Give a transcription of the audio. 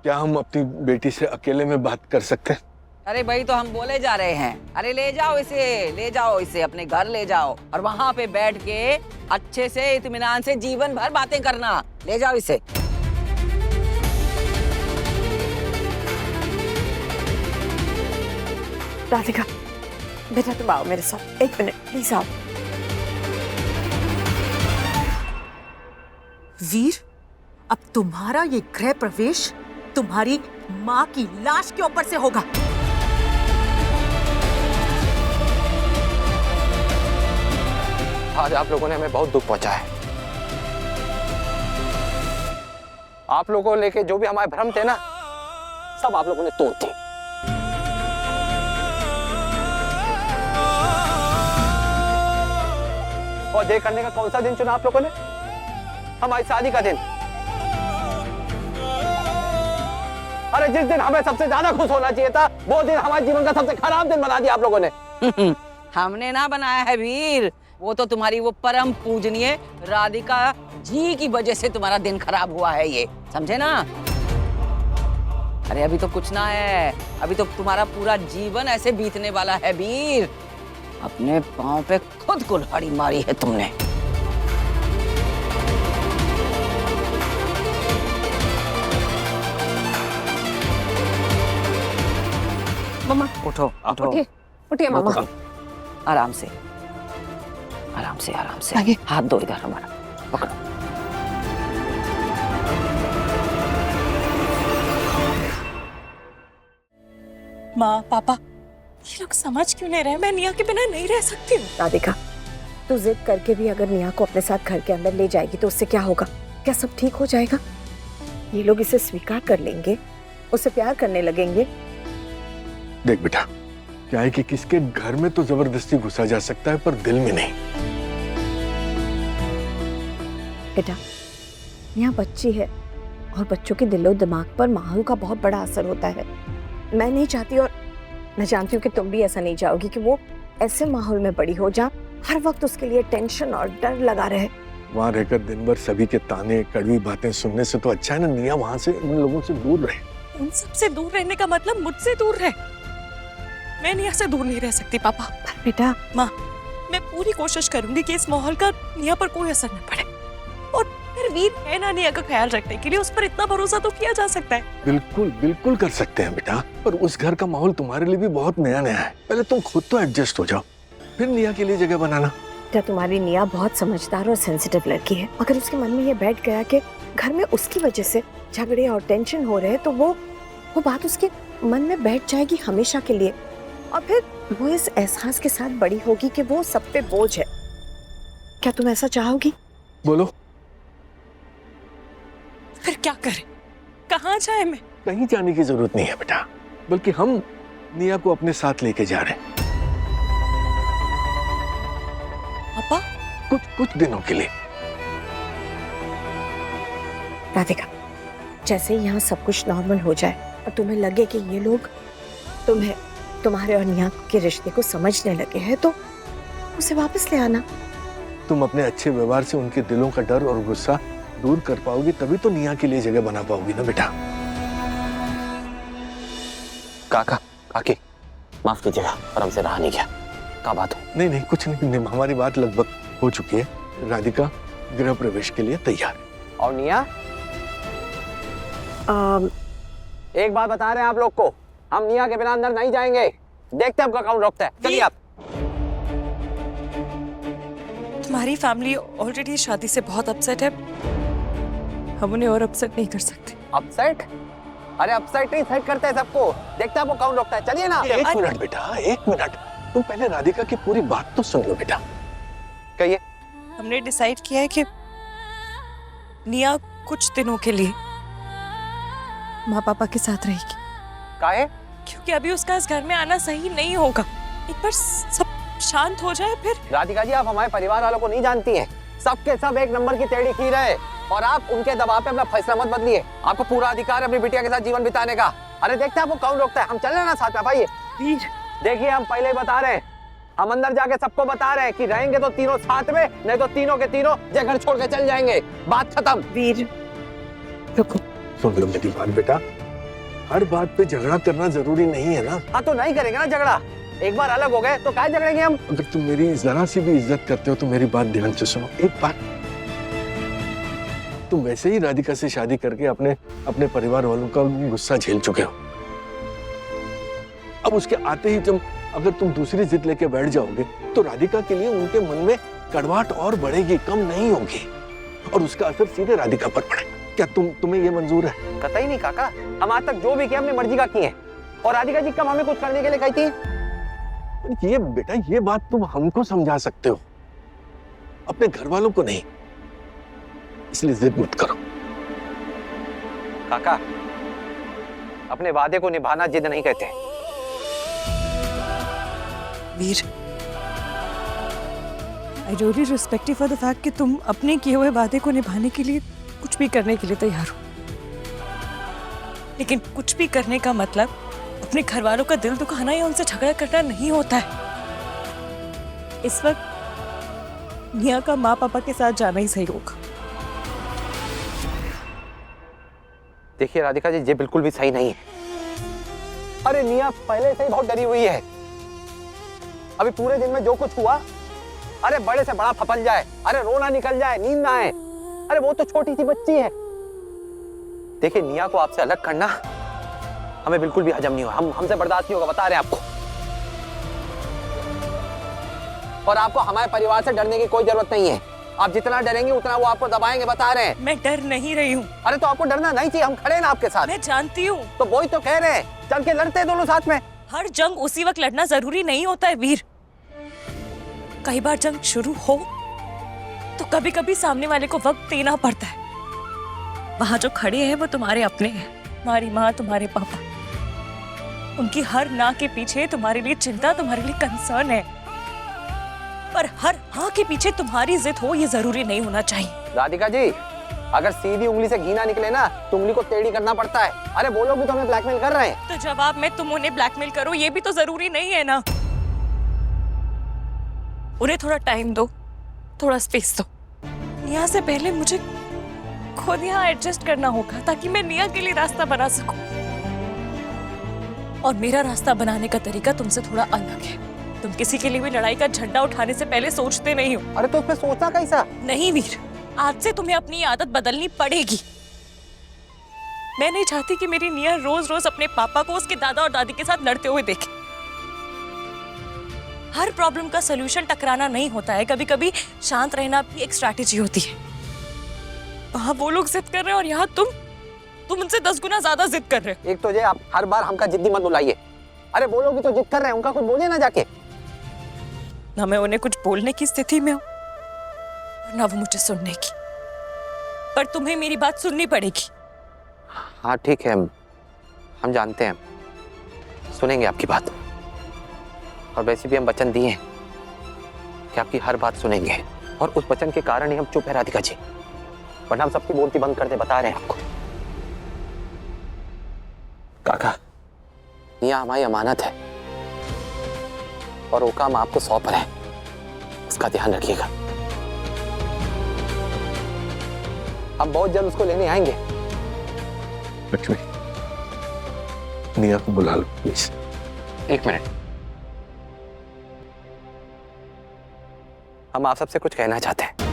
क्या हम अपनी बेटी से अकेले में बात कर सकते हैं? अरे भाई, तो हम बोले जा रहे हैं। अरे ले जाओ इसे अपने घर ले जाओ और वहाँ पे बैठ के अच्छे से इत्मीनान से जीवन भर बातें करना। ले जाओ इसे। राधिका, बेटा तुम आओ मेरे साथ, 1 मिनट प्लीज आओ। वीर, अब तुम्हारा ये गृह प्रवेश तुम्हारी माँ की लाश के ऊपर से होगा। आज आप लोगों ने हमें बहुत दुख पहुंचाया है। आप लोगों को लेके जो भी हमारे भ्रम थे ना, सब आप लोगों ने तोड़ दिए। और देर करने का कौन सा दिन चुना आप लोगों ने? हमारी शादी का दिन। अरे जिस दिन हमें सबसे ज्यादा खुश होना चाहिए था, वो दिन हमारे जीवन का सबसे खराब दिन बना दिया आप लोगों ने। हमने ना बनाया है वीर, वो तो तुम्हारी वो परम पूजनीय राधिका जी की वजह से तुम्हारा दिन खराब हुआ है, ये समझे ना? अरे अभी तो कुछ ना है, अभी तो तुम्हारा पूरा जीवन ऐसे बीतने वाला है वीर। अपने पांव पे खुद कुल्हाड़ी मारी है तुमने। मम्मा उठो उठो। उठिए मम्मा। आराम से आराम से आराम से। आगे। हाथ दो इधर हमारा, पकड़ो। माँ पापा, ये लोग समझ क्यों नहीं रहे? मैं निया के बिना नहीं रह सकती हूँ। राधिका, तू जिद करके भी अगर नेहा को अपने साथ घर के अंदर ले जाएगी तो उससे क्या होगा? क्या सब ठीक हो जाएगा? ये लोग इसे स्वीकार कर लेंगे, उससे प्यार करने लगेंगे। देख बेटा, क्या है कि किसके घर में तो जबरदस्ती घुसा जा सकता है पर दिल में नहीं। बेटा, नेहा बच्ची है और बच्चों के दिलो दिमाग पर माहौल का बहुत बड़ा असर होता है। मैं नहीं चाहती, और मैं जानती हूँ कि तुम भी ऐसा नहीं चाहोगी कि वो ऐसे माहौल में बड़ी हो जहाँ हर वक्त उसके लिए टेंशन और डर लगा रहे। वहाँ रहकर दिन भर सभी के ताने कड़वी बातें सुनने से तो अच्छा है ना निया वहाँ से उन लोगों से दूर रहे। उन सबसे दूर रहने का मतलब मुझसे दूर रहे। मैं निया से दूर नहीं रह सकती पापा। पर बेटा, माँ, मैं पूरी कोशिश करूंगी कि इस माहौल का निया पर कोई असर न पड़े। और फिर वीर है ना निया का ख्याल रखने के लिए, उस पर इतना भरोसा तो किया जा सकता है। बिल्कुल बिल्कुल कर सकते हैं बेटा, पर उस घर का माहौल तुम्हारे लिए भी बहुत नया नया है। पहले तुम खुद तो एडजस्ट हो जाओ, फिर निया के लिए जगह बनाना। बेटा, तुम्हारी निया बहुत समझदार और सेंसिटिव लड़की है। अगर उसके मन में ये बैठ गया कि घर में उसकी वजह से झगड़े और टेंशन हो रहे हैं, तो वो बात उसके मन में बैठ जाएगी हमेशा के लिए, और फिर वो इस एहसास के साथ बड़ी होगी कि वो सब पे बोझ है। क्या तुम ऐसा चाहोगी? बोलो। फिर क्या करें? कहाँ जाए? मैं कहीं जाने की जरूरत नहीं है बेटा, बल्कि हम निया को अपने साथ लेके जा रहे हैं पापा। कुछ दिनों के लिए। राधिका, जैसे ही यहाँ सब कुछ नॉर्मल हो जाए और तुम्हें लगे कि ये लोग तुम्हारे और निया के रिश्ते को समझने लगे हैं, तो उसे वापस ले आना। तुम अपने अच्छे व्यवहार से उनके दिलों का डर और गुस्सा दूर कर पाओगी, तभी तो निया के लिए जगह बना पाओगी ना बेटा। काका काकी, माफ कीजिएगा पर हमसे रहा नहीं गया। क्या बात है? नहीं कुछ नहीं, हमारी बात लगभग हो चुकी है। राधिका गृह प्रवेश के लिए तैयार। और निया, एक बात बता रहे हैं आप लोग को, हम निया के बिना अंदर नहीं जाएंगे। देखते हैं आपका कौन रोकता है। चलिए आप। तुम्हारी फैमिली ऑलरेडी शादी से बहुत अपसेट है, हम उन्हें और अपसेट नहीं कर सकते। अपसेट? अरे अपसेट नहीं, सेट करते हैं सबको। देखते हैं आपको कौन रोकता है। चलिए ना। एक मिनट बेटा, 1 मिनट, तुम पहले राधिका की पूरी बात तो सुन लो बेटा। कहिए। हमने डिसाइड किया है कि निया कुछ दिनों के लिए माँ पापा के साथ रहेगी। काहे? क्योंकि अभी उसका इस घर में आना सही नहीं होगा। एक बार सब शांत हो जाए फिर। राधिका जी, आप हमारे परिवार वालों को नहीं जानती हैं। सबके सब एक नंबर की टेढ़ी खीर है और आप उनके दबाव पे अपना फैसला मत बदलिए। आपको पूरा अधिकार है अपनी बिटिया के साथ जीवन बिताने का। अरे देखते हैं आपको कौन रोकता है। हम चल रहे ना साथ में भाई। देखिए, हम पहले ही बता रहे हैं, हम अंदर जाके सबको बता रहे हैं कि रहेंगे तो तीनों साथ में, नहीं तो तीनों के तीनों ये घर छोड़ के चल जाएंगे। बात खत्म। वीर, रुको। सुन लो मेरी बात बेटा, हर बात पे झगड़ा करना जरूरी नहीं है ना। हाँ तो नहीं करेंगे ना झगड़ा, एक बार अलग हो गए तो क्या झगड़ेंगे हम। अगर तुम मेरी जरा सी भी इज्जत करते हो तो मेरी बात ध्यान से सुनो। एक बात, तुम वैसे ही राधिका से शादी करके अपने परिवार वालों का गुस्सा झेल चुके हो। अब उसके आते ही अगर तुम दूसरी जिद लेके बैठ जाओगे तो राधिका के लिए उनके मन में कड़वाहट और बढ़ेगी, कम नहीं होगी, और उसका असर सीधे राधिका पर पड़ेगा। क्या तुम्हें ये मंजूर है? कतई नहीं काका, हम आज तक जो भी किया अपनी मर्जी का किए, और राधिका जी कब हमें कुछ करने के लिए कही थी। ये बेटा, ये बात तुम हमको समझा सकते हो, अपने घर वालों को नहीं, इसलिए जिद मत करो। काका, अपने वादे को निभाना जिद नहीं कहते। Veer, I really respect you for the fact कि तुम अपने किए हुए वादे को निभाने के लिए कुछ भी करने के लिए तैयार हो, लेकिन कुछ भी करने का मतलब अपने घर वालों का दिल दुखाना या उनसे झगड़ा करना नहीं होता है। इस वक्त निया का माँ पापा के साथ जाना ही सही होगा। देखिए राधिका जी, ये बिल्कुल भी सही नहीं है। अरे निया पहले से ही बहुत डरी हुई है। अभी पूरे दिन में जो कुछ हुआ, अरे बड़े से बड़ा फपल जाए, अरे रोना निकल जाए, नींद ना आए, अरे वो तो छोटी सी बच्ची है। देखिए निया को आपसे अलग करना हमें बिल्कुल भी हजम नहीं हुआ, हमसे बर्दाश्त नहीं होगा, बता रहे हैं आपको। और आपको हमारे परिवार से डरने की कोई जरूरत नहीं है। आप जितना डरेंगे उतना वो आपको दबाएंगे, बता रहे हैं। मैं डर नहीं रही हूँ। अरे तो आपको डरना नहीं चाहिए, हम खड़े हैं ना आपके साथ। मैं जानती हूँ। तो वही तो कह रहे हैं, चल के लड़ते हैं दोनों साथ में। हर जंग उसी वक्त लड़ना जरूरी नहीं होता है वीर। कई बार जंग शुरू हो तो कभी कभी सामने वाले को वक्त देना पड़ता है। वहां जो खड़े हैं वो तुम्हारे अपने हैं, तुम्हारी माँ, तुम्हारे पापा। उनकी हर ना के पीछे तुम्हारे लिए चिंता, तुम्हारे लिए कंसर्न है, पर हर हाँ के पीछे तुम्हारी जिद हो ये जरूरी नहीं होना चाहिए। राधिका जी, अगर सीधी उंगली से घी ना निकले ना तो उंगली को टेढ़ी करना पड़ता है। अरे वो लोग भी तो हमें ब्लैकमेल कर रहे हैं। तो जवाब में तुम उन्हें ब्लैकमेल करो ये भी तो जरूरी नहीं है ना। उन्हें थोड़ा टाइम दो, थोड़ा स्पेस दो। निया से पहले मुझे खुद यहाँ एडजस्ट करना होगा ताकि मैं निया के लिए रास्ता बना सकूं। और मेरा रास्ता बनाने का तरीका तुमसे थोड़ा अलग है। तुम किसी के लिए भी लड़ाई का झंडा उठाने से पहले सोचते नहीं हो। अरे तो उसमें सोचना कैसा? नहीं वीर, आज से तुम्हें अपनी आदत बदलनी पड़ेगी। मैं नहीं चाहती कि मेरी निया रोज रोज अपने पापा को उसके दादा और दादी के साथ लड़ते हुए देखे। हर प्रॉब्लम का सलूशन टकराना नहीं होता है, कभी कभी शांत रहना भी एक स्ट्रैटेजी होती है। वहां वो लोग जिद कर रहे हैं और यहाँ तुम उनसे 10 गुना ज्यादा जिद कर रहे हो। एक तो ये आप हर बार हमका जिद्दी मत बुलाइए। अरे वो लोग भी तो जिद कर रहे हैं, उनका कुछ बोलिए ना जाके। ना मैं उन्हें कुछ बोलने की स्थिति में हूँ ना वो मुझे सुनने की, पर तुम्हें मेरी बात सुननी पड़ेगी। हाँ ठीक है, हम जानते हैं, सुनेंगे आपकी बात। और वैसे भी हम वचन दिए हैं कि आपकी हर बात सुनेंगे, और उस वचन के कारण ही हम चुप है राधिका जी, वरना हम सबकी बोलती बंद कर दे, बता रहे हैं आपको। काका, ये हमारी अमानत है और वो काम आपको सौंप रहे हैं, उसका ध्यान रखिएगा। हम बहुत जल्द उसको लेने आएंगे। लक्ष्मी, निया को बुला लो प्लीज। एक मिनट, हम आप सबसे कुछ कहना चाहते हैं।